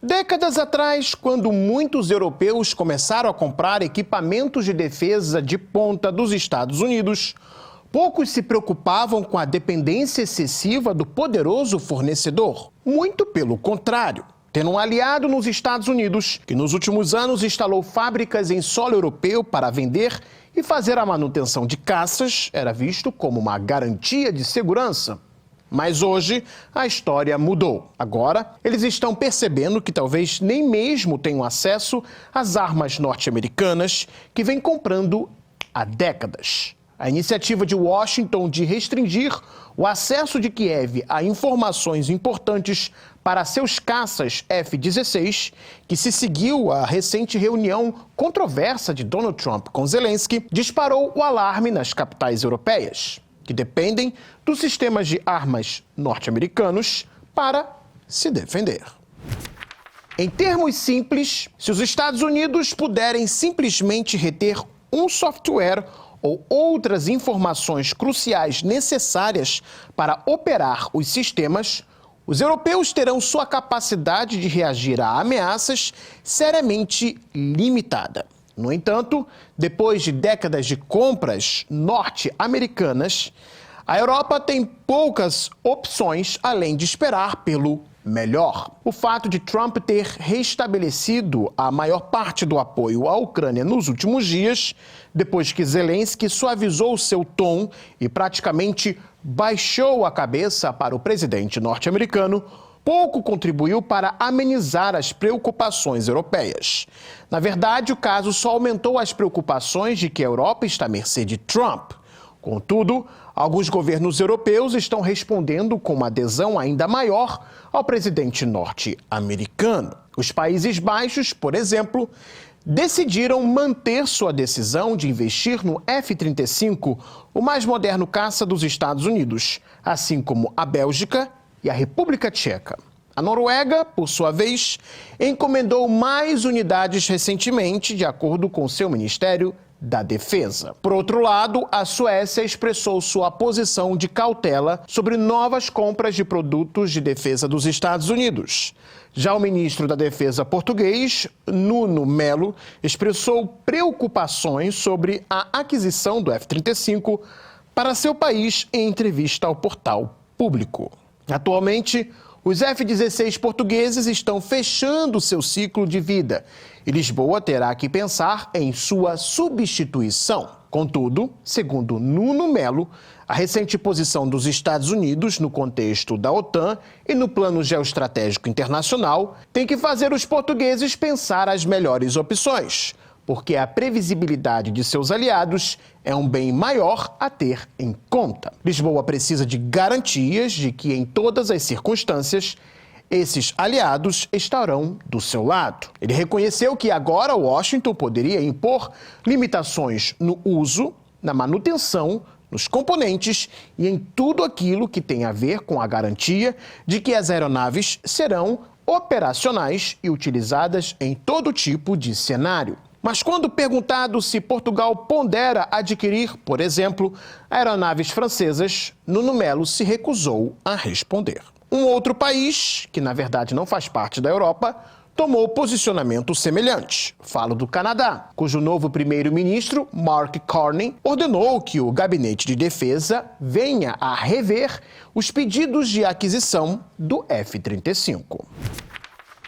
Décadas atrás, quando muitos europeus começaram a comprar equipamentos de defesa de ponta dos Estados Unidos, poucos se preocupavam com a dependência excessiva do poderoso fornecedor. Muito pelo contrário. Tendo um aliado nos Estados Unidos, que nos últimos anos instalou fábricas em solo europeu para vender e fazer a manutenção de caças, era visto como uma garantia de segurança. Mas hoje a história mudou. Agora, eles estão percebendo que talvez nem mesmo tenham acesso às armas norte-americanas que vêm comprando há décadas. A iniciativa de Washington de restringir o acesso de Kiev a informações importantes para seus caças F-16, que se seguiu à recente reunião controversa de Donald Trump com Zelensky, disparou o alarme nas capitais europeias, que dependem dos sistemas de armas norte-americanos para se defender. Em termos simples, se os Estados Unidos puderem simplesmente reter um software ou outras informações cruciais necessárias para operar os sistemas, os europeus terão sua capacidade de reagir a ameaças seriamente limitada. No entanto, depois de décadas de compras norte-americanas, a Europa tem poucas opções além de esperar pelo melhor. O fato de Trump ter restabelecido a maior parte do apoio à Ucrânia nos últimos dias, depois que Zelensky suavizou seu tom e praticamente baixou a cabeça para o presidente norte-americano, pouco contribuiu para amenizar as preocupações europeias. Na verdade, o caso só aumentou as preocupações de que a Europa está à mercê de Trump. Contudo, alguns governos europeus estão respondendo com uma adesão ainda maior ao presidente norte-americano. Os Países Baixos, por exemplo, decidiram manter sua decisão de investir no F-35, o mais moderno caça dos Estados Unidos, assim como a Bélgica e a República Tcheca. A Noruega, por sua vez, encomendou mais unidades recentemente, de acordo com seu Ministério da Defesa. Por outro lado, a Suécia expressou sua posição de cautela sobre novas compras de produtos de defesa dos Estados Unidos. Já o ministro da Defesa português, Nuno Melo, expressou preocupações sobre a aquisição do F-35 para seu país em entrevista ao portal Público. Atualmente, os F-16 portugueses estão fechando seu ciclo de vida e Lisboa terá que pensar em sua substituição. Contudo, segundo Nuno Melo, a recente posição dos Estados Unidos no contexto da OTAN e no plano geoestratégico internacional tem que fazer os portugueses pensar as melhores opções, porque a previsibilidade de seus aliados é um bem maior a ter em conta. Lisboa precisa de garantias de que, em todas as circunstâncias, esses aliados estarão do seu lado. Ele reconheceu que agora Washington poderia impor limitações no uso, na manutenção, nos componentes e em tudo aquilo que tem a ver com a garantia de que as aeronaves serão operacionais e utilizadas em todo tipo de cenário. Mas quando perguntado se Portugal pondera adquirir, por exemplo, aeronaves francesas, Nuno Melo se recusou a responder. Um outro país, que na verdade não faz parte da Europa, tomou posicionamento semelhante. Falo do Canadá, cujo novo primeiro-ministro, Mark Carney, ordenou que o Gabinete de Defesa venha a rever os pedidos de aquisição do F-35.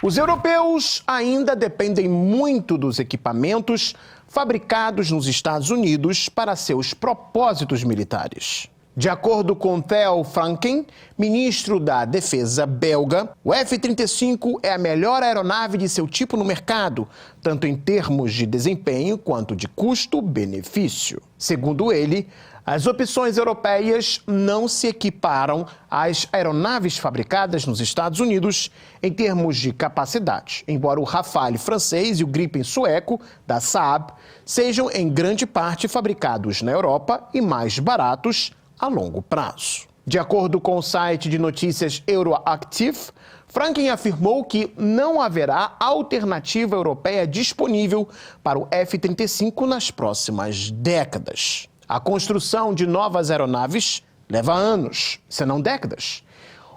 Os europeus ainda dependem muito dos equipamentos fabricados nos Estados Unidos para seus propósitos militares. De acordo com Theo Franken, ministro da Defesa belga, o F-35 é a melhor aeronave de seu tipo no mercado, tanto em termos de desempenho quanto de custo-benefício. Segundo ele, as opções europeias não se equiparam às aeronaves fabricadas nos Estados Unidos em termos de capacidade, embora o Rafale francês e o Gripen sueco, da Saab, sejam em grande parte fabricados na Europa e mais baratos a longo prazo. De acordo com o site de notícias Euroactiv, Franken afirmou que não haverá alternativa europeia disponível para o F-35 nas próximas décadas. A construção de novas aeronaves leva anos, se não décadas.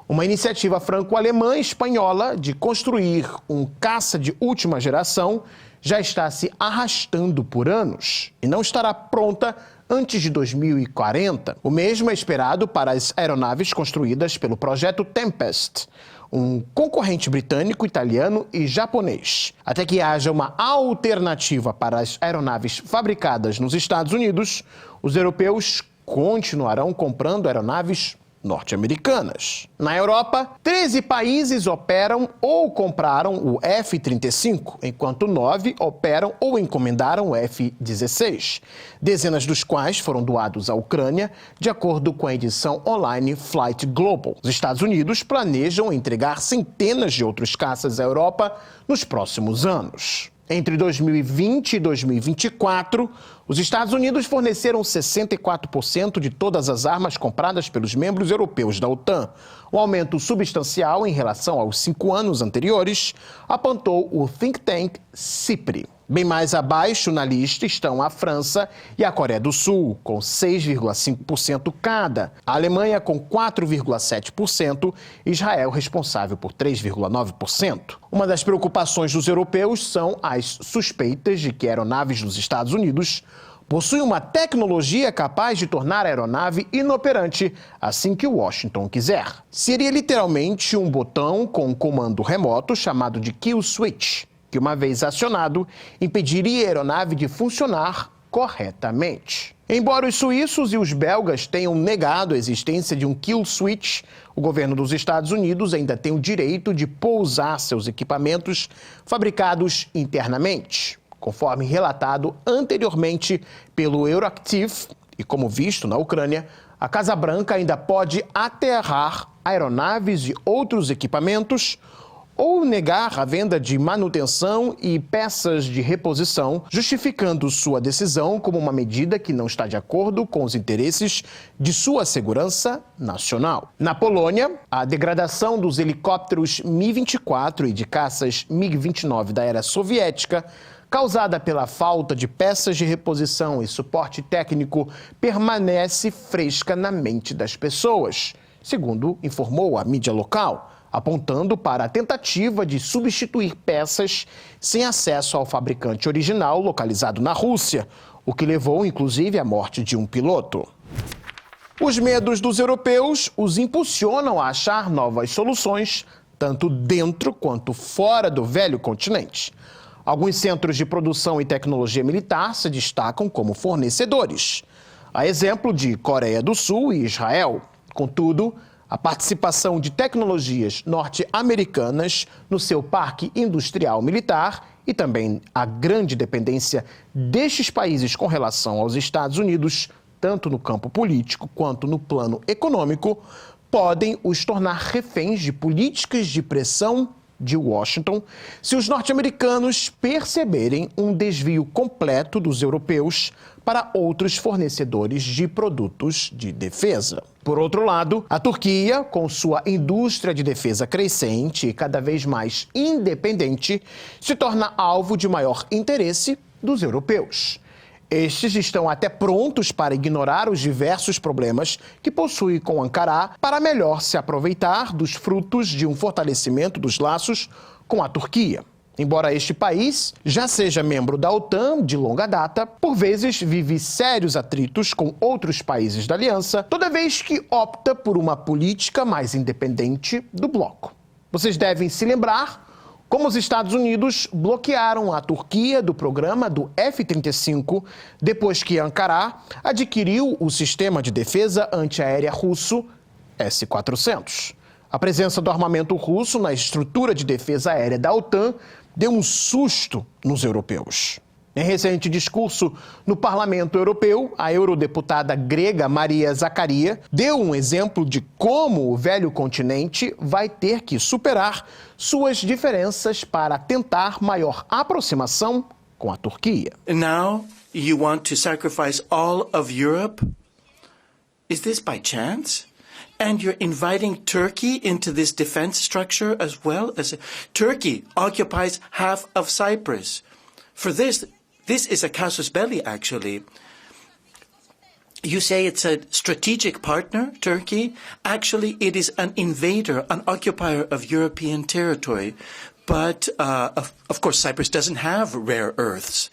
Uma iniciativa franco-alemã e espanhola de construir um caça de última geração já está se arrastando por anos e não estará pronta antes de 2040. O mesmo é esperado para as aeronaves construídas pelo projeto Tempest, um concorrente britânico, italiano e japonês. Até que haja uma alternativa para as aeronaves fabricadas nos Estados Unidos, os europeus continuarão comprando aeronaves norte-americanas. Na Europa, 13 países operam ou compraram o F-35, enquanto 9 operam ou encomendaram o F-16, dezenas dos quais foram doados à Ucrânia, de acordo com a edição online Flight Global. Os Estados Unidos planejam entregar centenas de outros caças à Europa nos próximos anos. Entre 2020 e 2024, os Estados Unidos forneceram 64% de todas as armas compradas pelos membros europeus da OTAN. Um aumento substancial em relação aos 5 anos anteriores, apontou o think tank SIPRI. Bem mais abaixo na lista estão a França e a Coreia do Sul, com 6,5% cada, a Alemanha com 4,7% e Israel responsável por 3,9%. Uma das preocupações dos europeus são as suspeitas de que aeronaves dos Estados Unidos possuem uma tecnologia capaz de tornar a aeronave inoperante assim que Washington quiser. Seria literalmente um botão com um comando remoto chamado de kill switch, que uma vez acionado, impediria a aeronave de funcionar corretamente. Embora os suíços e os belgas tenham negado a existência de um kill switch, o governo dos Estados Unidos ainda tem o direito de pousar seus equipamentos fabricados internamente, conforme relatado anteriormente pelo Euractiv, e como visto na Ucrânia, a Casa Branca ainda pode aterrar aeronaves e outros equipamentos ou negar a venda de manutenção e peças de reposição, justificando sua decisão como uma medida que não está de acordo com os interesses de sua segurança nacional. Na Polônia, a degradação dos helicópteros Mi-24 e de caças MiG-29 da era soviética, causada pela falta de peças de reposição e suporte técnico, permanece fresca na mente das pessoas, segundo informou a mídia local, apontando para a tentativa de substituir peças sem acesso ao fabricante original localizado na Rússia, o que levou, inclusive, à morte de um piloto. Os medos dos europeus os impulsionam a achar novas soluções, tanto dentro quanto fora do velho continente. Alguns centros de produção e tecnologia militar se destacam como fornecedores, a exemplo de Coreia do Sul e Israel. Contudo, a participação de tecnologias norte-americanas no seu parque industrial militar e também a grande dependência destes países com relação aos Estados Unidos, tanto no campo político quanto no plano econômico, podem os tornar reféns de políticas de pressão de Washington se os norte-americanos perceberem um desvio completo dos europeus para outros fornecedores de produtos de defesa. Por outro lado, a Turquia, com sua indústria de defesa crescente e cada vez mais independente, se torna alvo de maior interesse dos europeus. Estes estão até prontos para ignorar os diversos problemas que possui com Ankara para melhor se aproveitar dos frutos de um fortalecimento dos laços com a Turquia. Embora este país já seja membro da OTAN de longa data, por vezes vive sérios atritos com outros países da aliança, toda vez que opta por uma política mais independente do bloco. Vocês devem se lembrar como os Estados Unidos bloquearam a Turquia do programa do F-35 depois que Ankara adquiriu o sistema de defesa antiaérea russo S-400. A presença do armamento russo na estrutura de defesa aérea da OTAN deu um susto nos europeus. Em recente discurso no Parlamento Europeu, a eurodeputada grega Maria Zaccaria deu um exemplo de como o velho continente vai ter que superar suas diferenças para tentar maior aproximação com a Turquia. Now you want to sacrifice all of Europe? Is this by chance? And you're inviting Turkey into this defense structure as well? Turkey occupies half of Cyprus. For this is a casus belli, actually. You say it's a strategic partner, Turkey? Actually, it is an invader, an occupier of European territory. But, of course, Cyprus doesn't have rare earths.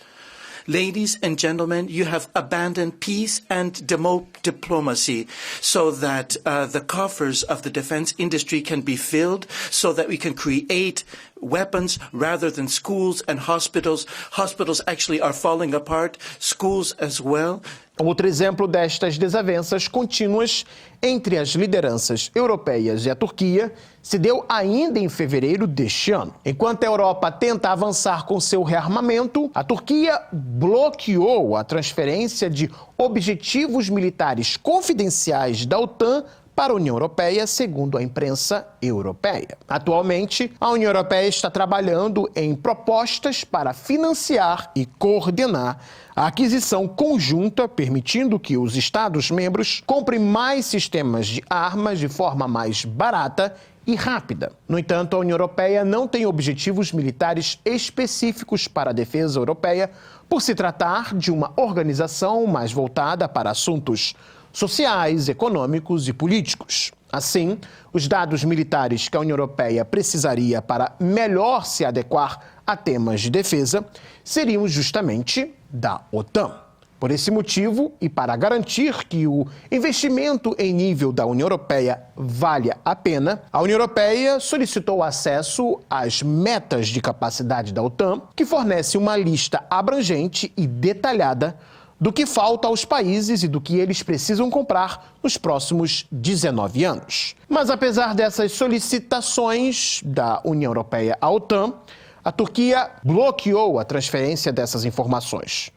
Ladies and gentlemen, you have abandoned peace and diplomacy so that the coffers of the defense industry can be filled, so that we can create weapons rather than schools and hospitals. Hospitals actually are falling apart, schools as well. Outro exemplo destas desavenças contínuas entre as lideranças europeias e a Turquia se deu ainda em fevereiro deste ano. Enquanto a Europa tenta avançar com seu rearmamento, a Turquia bloqueou a transferência de objetivos militares confidenciais da OTAN para a União Europeia, segundo a imprensa europeia. Atualmente, a União Europeia está trabalhando em propostas para financiar e coordenar a aquisição conjunta, permitindo que os Estados-membros comprem mais sistemas de armas de forma mais barata e rápida. No entanto, a União Europeia não tem objetivos militares específicos para a defesa europeia, por se tratar de uma organização mais voltada para assuntos sociais, econômicos e políticos. Assim, os dados militares que a União Europeia precisaria para melhor se adequar a temas de defesa seriam justamente da OTAN. Por esse motivo, e para garantir que o investimento em nível da União Europeia valha a pena, a União Europeia solicitou acesso às metas de capacidade da OTAN, que fornece uma lista abrangente e detalhada do que falta aos países e do que eles precisam comprar nos próximos 19 anos. Mas apesar dessas solicitações da União Europeia à OTAN, a Turquia bloqueou a transferência dessas informações,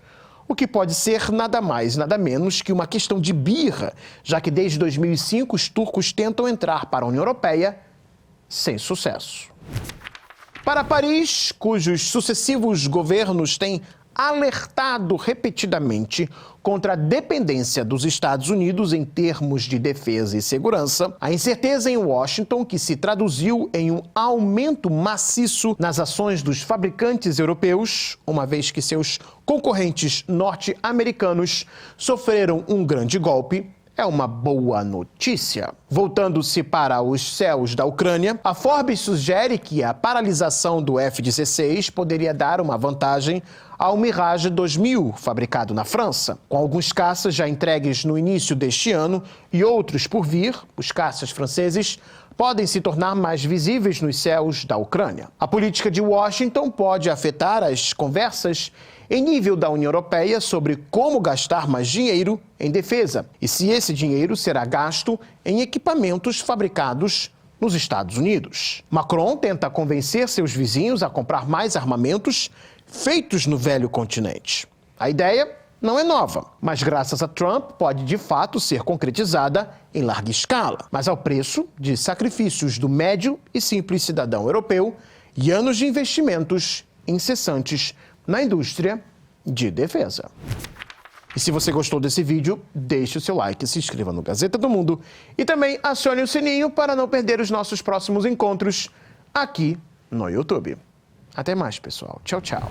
o que pode ser nada mais, nada menos que uma questão de birra, já que desde 2005 os turcos tentam entrar para a União Europeia sem sucesso. Para Paris, cujos sucessivos governos têm alertado repetidamente contra a dependência dos Estados Unidos em termos de defesa e segurança, a incerteza em Washington, que se traduziu em um aumento maciço nas ações dos fabricantes europeus, uma vez que seus concorrentes norte-americanos sofreram um grande golpe, é uma boa notícia. Voltando-se para os céus da Ucrânia, a Forbes sugere que a paralisação do F-16 poderia dar uma vantagem ao Mirage 2000, fabricado na França. Com alguns caças já entregues no início deste ano e outros por vir, os caças franceses podem se tornar mais visíveis nos céus da Ucrânia. A política de Washington pode afetar as conversas em nível da União Europeia sobre como gastar mais dinheiro em defesa e se esse dinheiro será gasto em equipamentos fabricados nos Estados Unidos. Macron tenta convencer seus vizinhos a comprar mais armamentos feitos no velho continente. A ideia não é nova, mas graças a Trump pode de fato ser concretizada em larga escala, mas ao preço de sacrifícios do médio e simples cidadão europeu e anos de investimentos incessantes na indústria de defesa. E se você gostou desse vídeo, deixe o seu like, se inscreva no Gazeta do Mundo e também acione o sininho para não perder os nossos próximos encontros aqui no YouTube. Até mais, pessoal. Tchau, tchau.